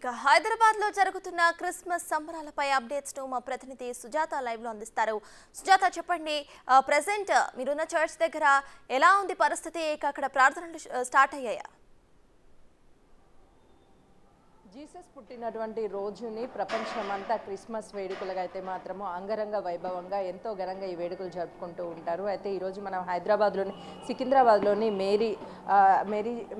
ఇక హైదరాబాద్ లో జరుగుతున్న క్రిస్మస్ సంబరాలపై అప్డేట్స్ ను మా ప్రతినిధి సుజాత లైవ్ లో అందిస్తారు. సుజాత చెప్పండి, ప్రెజెంట్ మీరున్న చర్చ్ దగ్గర ఎలా ఉంది పరిస్థితి? అక్కడ ప్రార్థనలు స్టార్ట్ అయ్యాయా? జీసస్ పుట్టినటువంటి రోజుని ప్రపంచమంతా క్రిస్మస్ వేడుకలుగా అయితే మాత్రము అంగరంగ వైభవంగా ఎంతో ఘనంగా ఈ వేడుకలు జరుపుకుంటూ ఉంటారు. అయితే ఈరోజు మనం హైదరాబాద్లోని సికింద్రాబాద్లోని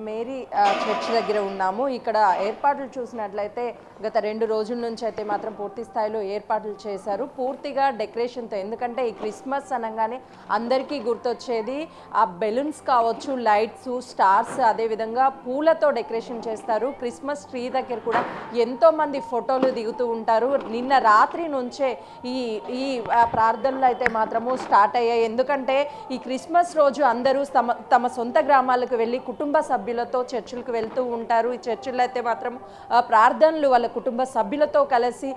మేరీ చర్చ్ దగ్గర ఉన్నాము. ఇక్కడ ఏర్పాట్లు చూసినట్లయితే గత 2 రోజుల నుంచి అయితే మాత్రం పూర్తి స్థాయిలో ఏర్పాట్లు చేశారు, పూర్తిగా డెకరేషన్తో. ఎందుకంటే ఈ క్రిస్మస్ అనగానే అందరికీ గుర్తొచ్చేది ఆ బెలూన్స్ కావచ్చు, లైట్స్, స్టార్స్, అదేవిధంగా పూలతో డెకరేషన్ చేస్తారు. క్రిస్మస్ ట్రీ దగ్గర కూడా ఎంతో మంది ఫోటోలు దిగుతూ ఉంటారు. నిన్న రాత్రి నుంచే ఈ ప్రార్థనలు అయితే మాత్రము స్టార్ట్ అయ్యాయి. ఎందుకంటే ఈ క్రిస్మస్ రోజు అందరూ తమ సొంత గ్రామాలకు వెళ్ళి కుటుంబ సభ్యులతో చర్చిలకు వెళ్తూ ఉంటారు. ఈ చర్చిల్లో అయితే మాత్రం ప్రార్థనలు వాళ్ళ కుటుంబ సభ్యులతో కలిసి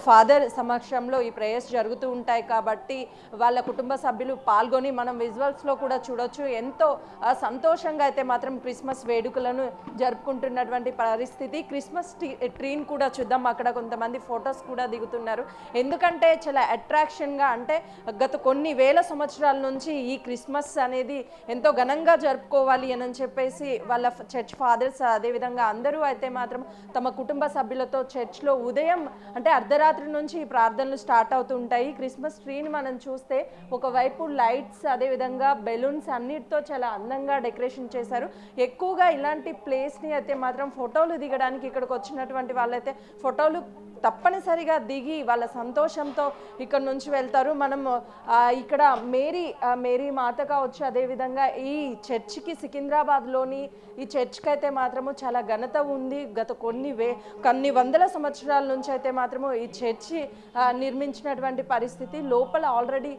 ఫాదర్ సమక్షంలో ఈ ప్రేయర్స్ జరుగుతూ ఉంటాయి. కాబట్టి వాళ్ళ కుటుంబ సభ్యులు పాల్గొని మనం విజువల్స్లో కూడా చూడొచ్చు. ఎంతో సంతోషంగా అయితే మాత్రం క్రిస్మస్ వేడుకలను జరుపుకుంటున్నటువంటి పరిస్థితి. క్రిస్మస్ ట్రీని కూడా చూద్దాం, అక్కడ కొంతమంది ఫొటోస్ కూడా దిగుతున్నారు. ఎందుకంటే చాలా అట్రాక్షన్గా, అంటే గత కొన్ని వేల సంవత్సరాల నుంచి ఈ క్రిస్మస్ అనేది ఎంతో ఘనంగా జరుపుకోవాలి అని చెప్పేసి వాళ్ళ చర్చ్ ఫాదర్స్ అదేవిధంగా అందరూ అయితే మాత్రం తమ కుటుంబ సభ్యులతో చర్చ్లో ఉదయం అంటే అర్ధరాత్రి నుంచి ఈ ప్రార్థనలు స్టార్ట్ అవుతుంటాయి. క్రిస్మస్ ట్రీని మనం చూస్తే ఒకవైపు లైట్స్ అదేవిధంగా బెలూన్స్ అన్నిటితో చాలా అందంగా డెకరేషన్ చేశారు. ఎక్కువగా ఇలాంటి ప్లేస్ని అయితే మాత్రం ఫోటోలు దిగడానికి ఇక్కడికి వచ్చినటువంటి వాళ్ళైతే ఫోటోలు తప్పనిసరిగా దిగి వాళ్ళ సంతోషంతో ఇక్కడ నుంచి వెళ్తారు. మనం ఇక్కడ మేరీ మాత కావచ్చు, అదేవిధంగా ఈ చర్చికి సికింద్రాబాద్లోని ఈ చర్చ్కి అయితే మాత్రము చాలా ఘనత ఉంది. గత కొన్ని వందల సంవత్సరాల నుంచి అయితే మాత్రము ఈ చర్చి నిర్మించినటువంటి పరిస్థితి. లోపల ఆల్రెడీ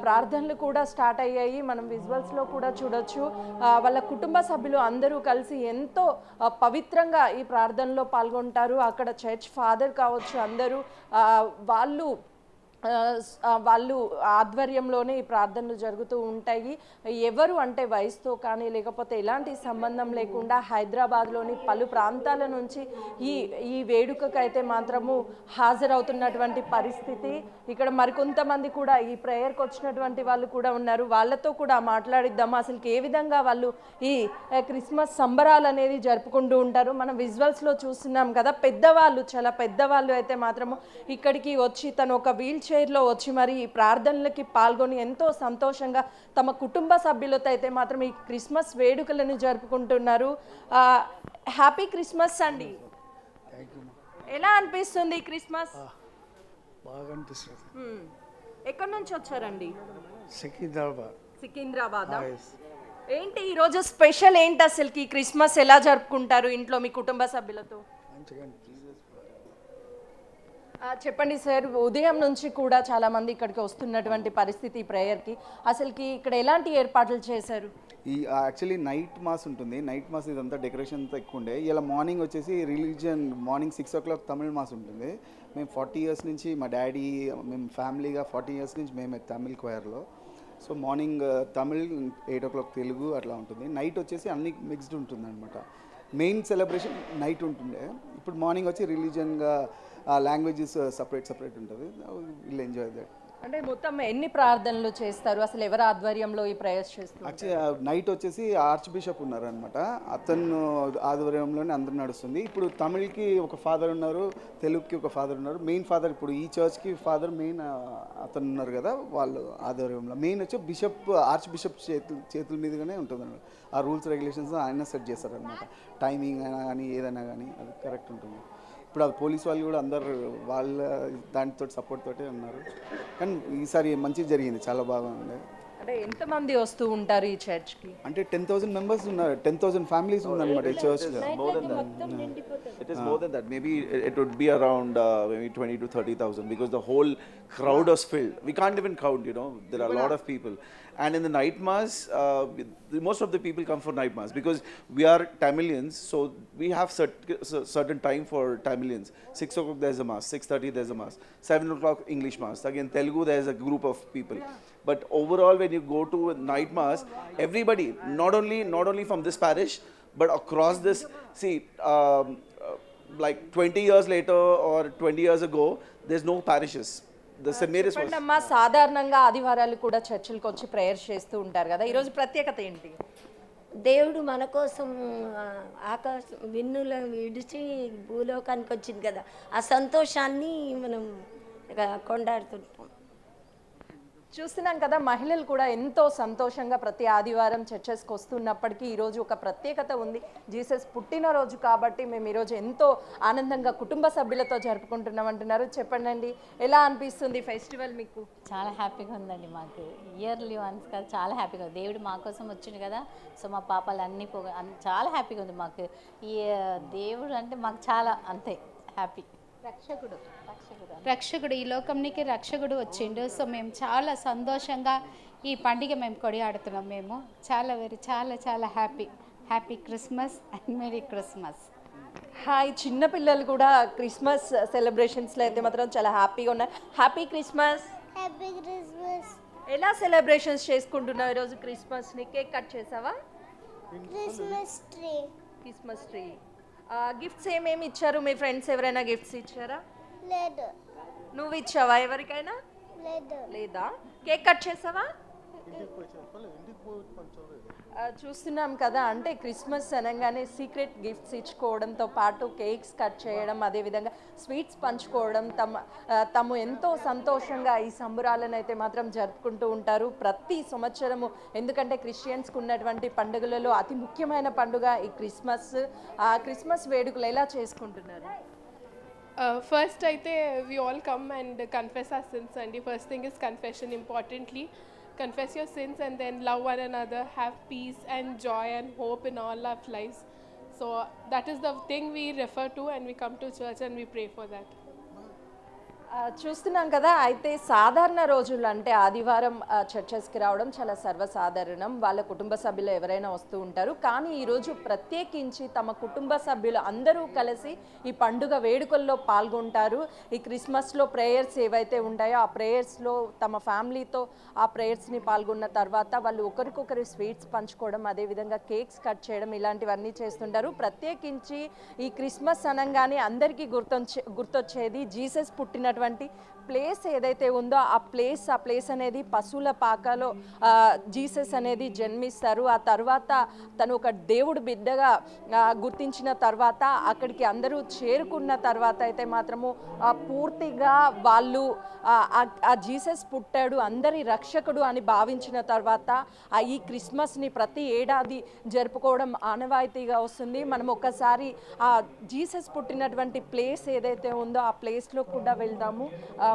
ప్రార్థనలు కూడా స్టార్ట్ అయ్యాయి, మనం విజువల్స్లో కూడా చూడొచ్చు. వాళ్ళ కుటుంబ సభ్యులు అందరూ కలిసి ఎంతో పవిత్రంగా ఈ ప్రార్థనలో పాల్గొంటారు. అక్కడ చర్చ్ ఫాదర్ కావచ్చు, అందరూ వాళ్ళు ఆధ్వర్యంలోనే ఈ ప్రార్థనలు జరుగుతూ ఉంటాయి. ఎవరు అంటే వయసుతో కానీ లేకపోతే ఎలాంటి సంబంధం లేకుండా హైదరాబాద్లోని పలు ప్రాంతాల నుంచి ఈ వేడుకకైతే మాత్రము హాజరవుతున్నటువంటి పరిస్థితి. ఇక్కడ మరికొంతమంది కూడా ఈ ప్రేయర్కి వచ్చినటువంటి వాళ్ళు కూడా ఉన్నారు, వాళ్ళతో కూడా మాట్లాడిద్దాము. అసలు ఏ విధంగా వాళ్ళు ఈ క్రిస్మస్ సంబరాలు అనేది జరుపుకుంటూ ఉంటారు. మనం విజువల్స్లో చూస్తున్నాం కదా, చాలా పెద్దవాళ్ళు అయితే మాత్రము ఇక్కడికి వచ్చి తను ఒక వీల్ చైర్లో వచ్చి మరి ఈ ప్రార్థనలకి పాల్గొని ఎంతో సంతోషంగా తమ కుటుంబ సభ్యులతో అయితే మాత్రం ఈ క్రిస్మస్ వేడుకలను జరుపుకుంటున్నారు. హ్యాపీ క్రిస్మస్ అండి. ఎలా అనిపిస్తుంది ఈ క్రిస్మస్? బాగా అనిపిస్తుంది. ఎక్కడి నుంచి వచ్చారండి? సికింద్రాబాద్. ఏంటి ఈరోజు స్పెషల్ ఏంటి అసలుకి? క్రిస్మస్ ఎలా జరుపుకుంటారు ఇంట్లో మీ కుటుంబ సభ్యులతో? చెప్పండి సార్, ఉదయం నుంచి కూడా చాలా మంది ఇక్కడికి వస్తున్నటువంటి పరిస్థితి ప్రేయర్కి. అసలుకి ఇక్కడ ఎలాంటి ఏర్పాట్లు చేశారు? యాక్చువల్లీ నైట్ మాస్ ఉంటుంది. నైట్ మాస్ ఇదంతా డెకరేషన్తో ఎక్కువ ఉండే. ఇలా మార్నింగ్ వచ్చేసి మార్నింగ్ 6 o'clock తమిళ్ మాస్ ఉంటుంది. మేము 40 years నుంచి మా డాడీ మేము ఫ్యామిలీగా 40 years నుంచి మేము తమిళ్ క్వైర్లో. So morning Tamil, 8 o'clock Telugu అట్లా ఉంటుంది. నైట్ వచ్చేసి అన్ని మిక్స్డ్ ఉంటుంది అనమాట. మెయిన్ సెలబ్రేషన్ నైట్ ఉంటుండే. ఇప్పుడు మార్నింగ్ వచ్చి రిలీజియన్గా లాంగ్వేజెస్ సపరేట్ ఉంటుంది. Will enjoy that. అంటే మొత్తం ఎన్ని ప్రార్థనలు చేస్తారు? అసలు ఎవరి ఆధ్వర్యంలో ఈ ప్రేయర్స్ చేస్తారు? యాక్చువల్లీ నైట్ వచ్చేసి ఆర్చ్ బిషప్ ఉన్నారనమాట, అతను ఆధ్వర్యంలోనే అందరూ నడుస్తుంది. ఇప్పుడు తమిళ్కి ఒక ఫాదర్ ఉన్నారు, తెలుగుకి ఒక ఫాదర్ ఉన్నారు. మెయిన్ ఫాదర్ ఇప్పుడు ఈ చర్చ్కి ఫాదర్ మెయిన్ అతను ఉన్నారు కదా, వాళ్ళు ఆధ్వర్యంలో. మెయిన్ వచ్చి ఆర్చ్ బిషప్ చేతుల మీదుగానే ఉంటుంది అనమాట. ఆ రూల్స్ రెగ్యులేషన్స్ ఆయన సెట్ చేస్తారనమాట. టైమింగ్ అయినా కానీ ఏదైనా కానీ అది కరెక్ట్ ఉంటుంది. ఇప్పుడు అది పోలీస్ వాళ్ళు కూడా అందరు వాళ్ళ దానితో సపోర్ట్ తోటే ఉన్నారు. కానీ ఈసారి మంచిగా జరిగింది, చాలా బాగా ఉంది. అంటే ఎంతమంది వస్తూ ఉంటారు ఈ చర్చ్కి? అంటే 10,000 members ఉన్నారు, 10,000 families ఉందన్నమాట ఈ చర్చ్లో. It is more than that. Maybe it would be around maybe 20 to 30,000 because the whole crowd was filled. We can't even count, there are a lot of people. And in the night mass, most of the people come for night mass because we are Tamilians, so we have certain time for Tamilians. 6 o'clock there's a mass, 6:30 there's a mass, 7 o'clock English mass. Again Telugu there's a group of people. But overall when you go to a night mass, everybody, not only from this parish but across this, see, like 20 years later or 20 years ago, there's no parishes. The St. Mary's was. చెప్పండమ్మా, సాధారణంగా ఆదివారాలు కూడా చర్చిలకు వచ్చి prayer చేస్తూ ఉంటారు కదా, ఈరోజు ప్రత్యేకత ఏంటి? దేవుడు మన కోసం ఆకాశం విన్నుల విడిచి భూలోకానికి వచ్చింది కదా, ఆ సంతోషాన్ని మనం కొండాడుతుంటాం. చూస్తున్నాం కదా, మహిళలు కూడా ఎంతో సంతోషంగా ప్రతి ఆదివారం చర్చెస్కి వస్తున్నప్పటికీ ఈరోజు ఒక ప్రత్యేకత ఉంది. జీసస్ పుట్టినరోజు కాబట్టి మేము ఈరోజు ఎంతో ఆనందంగా కుటుంబ సభ్యులతో జరుపుకుంటున్నాం అంటున్నారు. చెప్పండి, ఎలా అనిపిస్తుంది ఫెస్టివల్ మీకు? చాలా హ్యాపీగా ఉందండి. మాకు ఇయర్లీ వన్స్ కదా, చాలా హ్యాపీగా ఉంది. దేవుడు మా కోసం వచ్చిండు కదా, సో మా పాపాలు అన్నీ చాలా హ్యాపీగా ఉంది మాకు. ఈ దేవుడు అంటే మాకు చాలా అంతే హ్యాపీ. రక్షకుడు ఈ లోకంనికి రక్షకుడు వచ్చిండు. సో మేము చాలా సంతోషంగా ఈ పండుగ మేము కొనియాడుతున్నాం. మేము చాలా happy Christmas and merry Christmas. Hi, చిన్నపిల్లలు కూడా క్రిస్మస్ సెలబ్రేషన్స్లో అయితే మాత్రం చాలా హ్యాపీగా ఉన్నారు. Happy Christmas. ఎలా సెలబ్రేషన్స్ చేసుకుంటున్నావు ఈరోజు క్రిస్మస్ని? కేక్ కట్ చేసావా? Christmas tree. గిఫ్ట్స్ ఏమేమి ఇచ్చారు? మీ ఫ్రెండ్స్ ఎవరైనా గిఫ్ట్స్ ఇచ్చారా? లేదు. నువ్వు ఇచ్చావా ఎవరికైనా? లేదా. కేక్ కట్ చేసావా? చూస్తున్నాం కదా, అంటే క్రిస్మస్ అనగానే సీక్రెట్ గిఫ్ట్స్ ఇచ్చుకోవడంతో పాటు కేక్స్ కట్ చేయడం, అదేవిధంగా స్వీట్స్ పంచుకోవడం, తమ ఎంతో సంతోషంగా ఈ సంబురాలను అయితే మాత్రం జరుపుకుంటూ ఉంటారు ప్రతి సంవత్సరము. ఎందుకంటే క్రిస్టియన్స్కి ఉన్నటువంటి పండుగలలో అతి ముఖ్యమైన పండుగ ఈ క్రిస్మస్. ఆ క్రిస్మస్ వేడుకలు ఎలా చేసుకుంటున్నారు? First అయితే we all come and confess our sins, and the first thing is confession. Importantly, confess your sins and then love one another, have peace and joy and hope in all our lives. So that is the thing we refer to, and we come to church and we pray for that. చూస్తున్నాం కదా, అయితే సాధారణ రోజులు అంటే ఆదివారం చర్చెస్కి రావడం చాలా సర్వసాధారణం. వాళ్ళ కుటుంబ సభ్యులు ఎవరైనా వస్తూ ఉంటారు. కానీ ఈరోజు ప్రత్యేకించి తమ కుటుంబ సభ్యులు అందరూ కలిసి ఈ పండుగ వేడుకల్లో పాల్గొంటారు. ఈ క్రిస్మస్లో ప్రేయర్స్ ఏవైతే ఉంటాయో ఆ ప్రేయర్స్లో తమ ఫ్యామిలీతో ఆ ప్రేయర్స్ని పాల్గొన్న తర్వాత వాళ్ళు ఒకరికొకరు స్వీట్స్ పంచుకోవడం, అదేవిధంగా కేక్స్ కట్ చేయడం, ఇలాంటివన్నీ చేస్తుంటారు. ప్రత్యేకించి ఈ క్రిస్మస్ అనగానే అందరికీ గుర్తొచ్చేది జీసస్ పుట్టినటువంటి ప్లేస్ ఏదైతే ఉందో ఆ ప్లేస్ అనేది పశువుల పాకలో జీసస్ అనేది జన్మిస్తారు. ఆ తర్వాత తను ఒక దేవుడు బిడ్డగా గుర్తించిన తర్వాత అక్కడికి అందరూ చేరుకున్న తర్వాత అయితే మాత్రము పూర్తిగా వాళ్ళు ఆ జీసస్ పుట్టాడు, అందరి రక్షకుడు అని భావించిన తర్వాత ఈ క్రిస్మస్ని ప్రతి ఏడాది జరుపుకోవడం ఆనవాయితీగా వస్తుంది. మనం ఒక్కసారి ఆ జీసస్ పుట్టినటువంటి ప్లేస్ ఏదైతే ఉందో ఆ ప్లేస్లో కూడా వెళ్దాము.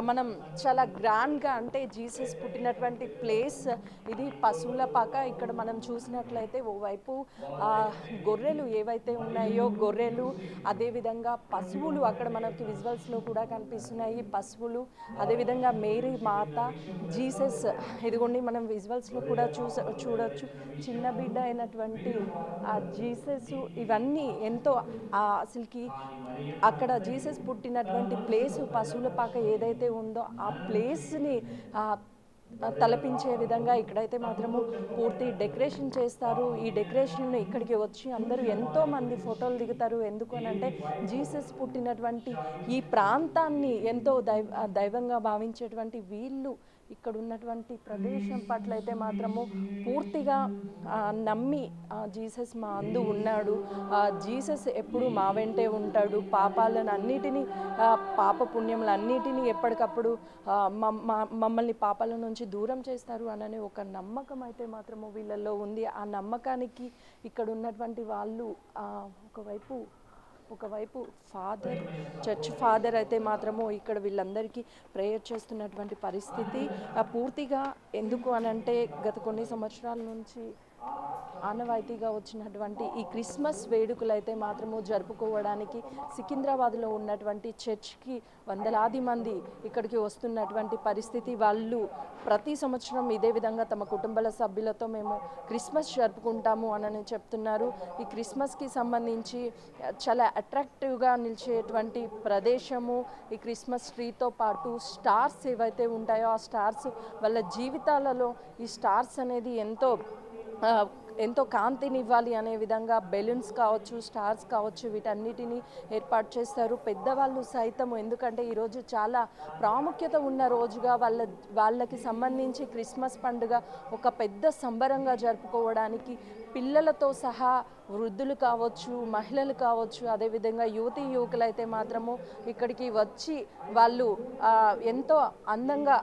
మనం చాలా గ్రాండ్గా, అంటే జీసస్ పుట్టినటువంటి ప్లేస్ ఇది పశువుల పాక. ఇక్కడ మనం చూసినట్లయితే ఓవైపు గొర్రెలు ఏవైతే ఉన్నాయో గొర్రెలు, అదేవిధంగా పశువులు అక్కడ మనకి విజువల్స్లో కూడా కనిపిస్తున్నాయి. పశువులు, అదేవిధంగా మేరీ మాత, జీసస్ ఇదిగోండి మనం విజువల్స్లో కూడా చూడొచ్చు. చిన్న బిడ్డ అయినటువంటి ఆ జీసస్, ఇవన్నీ ఎంతో అసలుకి అక్కడ జీసస్ పుట్టినటువంటి ప్లేస్ పశువుల పాక ఏదైతే ఉందో ఆ ప్లేస్ని తలపించే విధంగా ఇక్కడైతే మాత్రము పూర్తి డెకరేషన్ చేస్తారు. ఈ డెకరేషన్ ఇక్కడికి వచ్చి అందరూ ఎంతోమంది ఫోటోలు దిగుతారు. ఎందుకు అంటే జీసస్ పుట్టినటువంటి ఈ ప్రాంతాన్ని ఎంతో దైవంగా భావించేటువంటి వీళ్ళు ఇక్కడ ఉన్నటువంటి ప్రదేశం పట్ల అయితే మాత్రము పూర్తిగా నమ్మి జీసస్ మా అందు ఉన్నాడు, జీసస్ ఎప్పుడు మా వెంటే ఉంటాడు, పాపాలను అన్నిటినీ పాప పుణ్యములన్నిటినీ ఎప్పటికప్పుడు మమ్మల్ని పాపాల నుంచి దూరం చేస్తారు అనే ఒక నమ్మకం అయితే మాత్రము వీళ్ళల్లో ఉంది. ఆ నమ్మకానికి ఇక్కడ ఉన్నటువంటి వాళ్ళు ఒకవైపు ఫాదర్, చర్చ్ ఫాదర్ అయితే మాత్రము ఇక్కడ వీళ్ళందరికీ ప్రేయర్ చేస్తున్నటువంటి పరిస్థితి పూర్తిగా. ఎందుకు అనంటే గత కొన్ని సంవత్సరాల నుంచి ఆనవాయితీగా వచ్చినటువంటి ఈ క్రిస్మస్ వేడుకలు అయితే మాత్రము జరుపుకోవడానికి సికింద్రాబాద్లో ఉన్నటువంటి చర్చ్కి వందలాది మంది ఇక్కడికి వస్తున్నటువంటి పరిస్థితి. వాళ్ళు ప్రతి సంవత్సరం ఇదే విధంగా తమ కుటుంబాల సభ్యులతో మేము క్రిస్మస్ జరుపుకుంటాము అని చెప్తున్నారు. ఈ క్రిస్మస్కి సంబంధించి చాలా అట్రాక్టివ్గా నిలిచేటువంటి ప్రదేశము ఈ క్రిస్మస్ ట్రీతో పాటు స్టార్స్ ఏవైతే ఉంటాయో ఆ స్టార్స్ వాళ్ళ జీవితాలలో ఈ స్టార్స్ అనేది ఎంతో ఎంతో కాంతినివ్వాలి అనే విధంగా బెలూన్స్ కావచ్చు, స్టార్స్ కావచ్చు, వీటన్నిటిని ఏర్పాటు చేస్తారు. పెద్దవాళ్ళు సైతం, ఎందుకంటే ఈరోజు చాలా ప్రాముఖ్యత ఉన్న రోజుగా వాళ్ళకి సంబంధించి క్రిస్మస్ పండుగ ఒక పెద్ద సంబరంగా జరుపుకోవడానికి పిల్లలతో సహా వృద్ధులు కావచ్చు, మహిళలు కావచ్చు, అదేవిధంగా యువతీ యువకులు అయితే మాత్రము ఇక్కడికి వచ్చి వాళ్ళు ఎంతో అందంగా,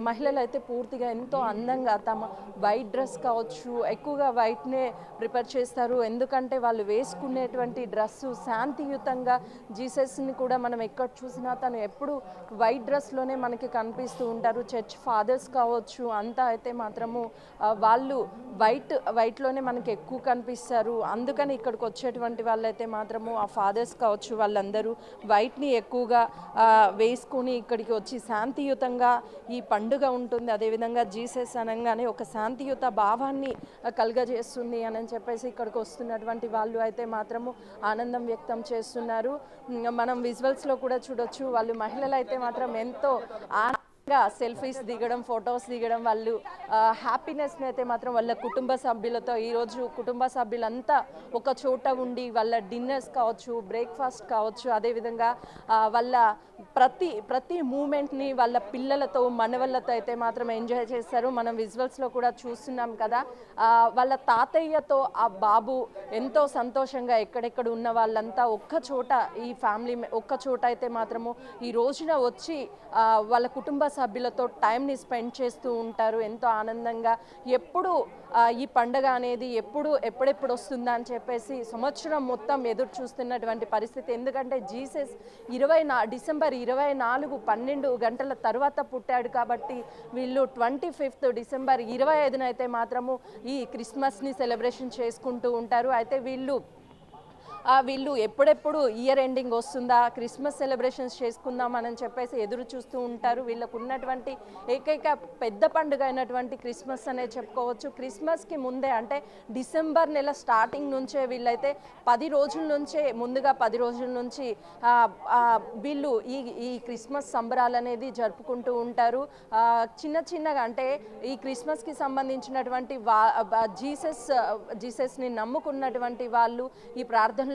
మహిళలు అయితే పూర్తిగా ఎంతో అందంగా తమ వైట్ డ్రెస్ కావచ్చు, ఎక్కువగా వైట్నే ప్రిపేర్ చేస్తారు. ఎందుకంటే వాళ్ళు వేసుకునేటువంటి డ్రెస్సు శాంతియుతంగా, జీసస్ని కూడా మనం ఎక్కడ చూసినా తను ఎప్పుడు వైట్ డ్రెస్లోనే మనకి కనిపిస్తూ ఉంటారు. చర్చ్ ఫాదర్స్ కావచ్చు, అంతా అయితే మాత్రము వాళ్ళు వైట్లోనే మనకి ఎక్కువ కనిపిస్తారు. అందుకని ఇక్కడికి వచ్చేటువంటి వాళ్ళైతే మాత్రము ఆ ఫాదర్స్ కావచ్చు, వాళ్ళందరూ వైట్ని ఎక్కువగా వేసుకొని ఇక్కడికి వచ్చి శాంతియుతంగా ఈ పండుగ ఉంటుంది. అదేవిధంగా జీసస్ అనగానే ఒక శాంతియుత భావాన్ని కలుగజేస్తుంది అని చెప్పేసి ఇక్కడికి వస్తున్నటువంటి వాళ్ళు అయితే మాత్రము ఆనందం వ్యక్తం చేస్తున్నారు. మనం విజువల్స్లో కూడా చూడొచ్చు, వాళ్ళు మహిళలు అయితే మాత్రం ఎంతో సెల్ఫీస్ దిగడం, ఫొటోస్ దిగడం, వాళ్ళు హ్యాపీనెస్ని అయితే మాత్రం వాళ్ళ కుటుంబ సభ్యులతో, ఈరోజు కుటుంబ సభ్యులంతా ఒక చోట ఉండి వాళ్ళ డిన్నర్స్ కావచ్చు, బ్రేక్ఫాస్ట్ కావచ్చు, అదేవిధంగా వాళ్ళ ప్రతి మూమెంట్ని వాళ్ళ పిల్లలతో, మనవళ్ళతో అయితే మాత్రం ఎంజాయ్ చేస్తారు. మనం విజువల్స్లో కూడా చూస్తున్నాం కదా, వాళ్ళ తాతయ్యతో ఆ బాబు ఎంతో సంతోషంగా ఎక్కడెక్కడ ఉన్న వాళ్ళంతా ఒక్క చోట, ఈ ఫ్యామిలీ ఒక్క చోట అయితే మాత్రము ఈ రోజున వచ్చి వాళ్ళ కుటుంబ సభ్యులతో టైంని స్పెండ్ చేస్తూ ఉంటారు ఎంతో ఆనందంగా. ఎప్పుడు ఈ పండుగ అనేది ఎప్పుడెప్పుడు వస్తుందా అని చెప్పేసి సంవత్సరం మొత్తం ఎదురు చూస్తున్నటువంటి పరిస్థితి. ఎందుకంటే జీసస్ డిసెంబర్ 24 12 గంటల తర్వాత పుట్టాడు కాబట్టి వీళ్ళు 25th డిసెంబర్ 25న అయితే మాత్రము ఈ క్రిస్మస్ని సెలబ్రేషన్ చేసుకుంటూ ఉంటారు. అయితే వీళ్ళు ఎప్పుడెప్పుడు ఇయర్ ఎండింగ్ వస్తుందా, క్రిస్మస్ సెలబ్రేషన్స్ చేసుకుందామని చెప్పేసి ఎదురు చూస్తూ ఉంటారు. వీళ్ళకు ఉన్నటువంటి ఏకైక పెద్ద పండుగ అయినటువంటి క్రిస్మస్ అనే చెప్పుకోవచ్చు. క్రిస్మస్కి ముందే, అంటే డిసెంబర్ నెల స్టార్టింగ్ నుంచే వీళ్ళైతే 10 రోజుల నుంచే, ముందుగా 10 రోజుల నుంచి వీళ్ళు ఈ క్రిస్మస్ సంబరాలు అనేది జరుపుకుంటూ ఉంటారు. చిన్నగా, అంటే ఈ క్రిస్మస్కి సంబంధించినటువంటి జీసస్ని నమ్ముకున్నటువంటి వాళ్ళు ఈ ప్రార్థన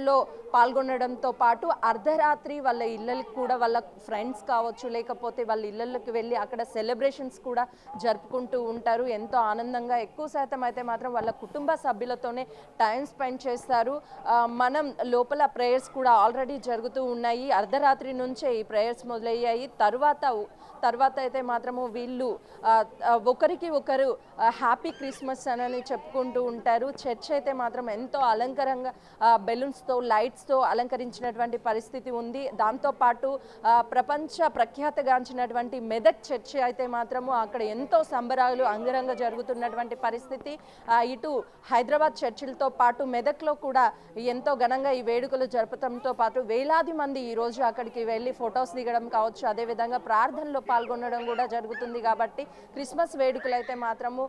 పాల్గొనడంతో పాటు అర్ధరాత్రి వాళ్ళ ఇళ్ళకి కూడా, వాళ్ళ ఫ్రెండ్స్ కావచ్చు, లేకపోతే వాళ్ళ ఇళ్ళకి వెళ్ళి అక్కడ సెలబ్రేషన్స్ కూడా జరుపుకుంటూ ఉంటారు ఎంతో ఆనందంగా. ఎక్కువ శాతం అయితే మాత్రం వాళ్ళ కుటుంబ సభ్యులతోనే టైం స్పెండ్ చేస్తారు. మనం లోపల ప్రేయర్స్ కూడా ఆల్రెడీ జరుగుతూ ఉన్నాయి. అర్ధరాత్రి నుంచే ఈ ప్రేయర్స్ మొదలయ్యాయి. తర్వాత అయితే మాత్రము వీళ్ళు ఒకరికి ఒకరు హ్యాపీ క్రిస్మస్ అని చెప్పుకుంటూ ఉంటారు. చర్చ్ అయితే మాత్రం ఎంతో అలంకరంగా బెలూన్స్తో, లైట్స్తో అలంకరించినటువంటి పరిస్థితి ఉంది. దాంతోపాటు ప్రపంచ ప్రఖ్యాతగాంచినటువంటి మెదక్ చర్చ్ అయితే మాత్రము అక్కడ ఎంతో సంబరాలు అంగరంగ జరుగుతున్నటువంటి పరిస్థితి. ఇటు హైదరాబాద్ చర్చిలతో పాటు మెదక్లో కూడా ఎంతో ఘనంగా ఈ వేడుకలు జరపడంతో పాటు వేలాది మంది ఈరోజు అక్కడికి వెళ్ళి ఫొటోస్ దిగడం కావచ్చు, అదేవిధంగా ప్రార్థనలో పాల్గొనడం కూడా జరుగుతుంది. కాబట్టి క్రిస్మస్ వేడుకలు అయితే మాత్రము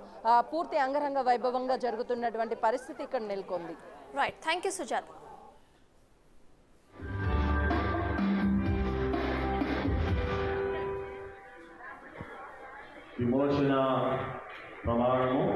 పూర్తి అంగరంగ వైభవంగా జరుగుతున్నటువంటి పరిస్థితి ఇక్కడ నెలకొంది. Right, thank you Sujatha. విమోచన ప్రమాణము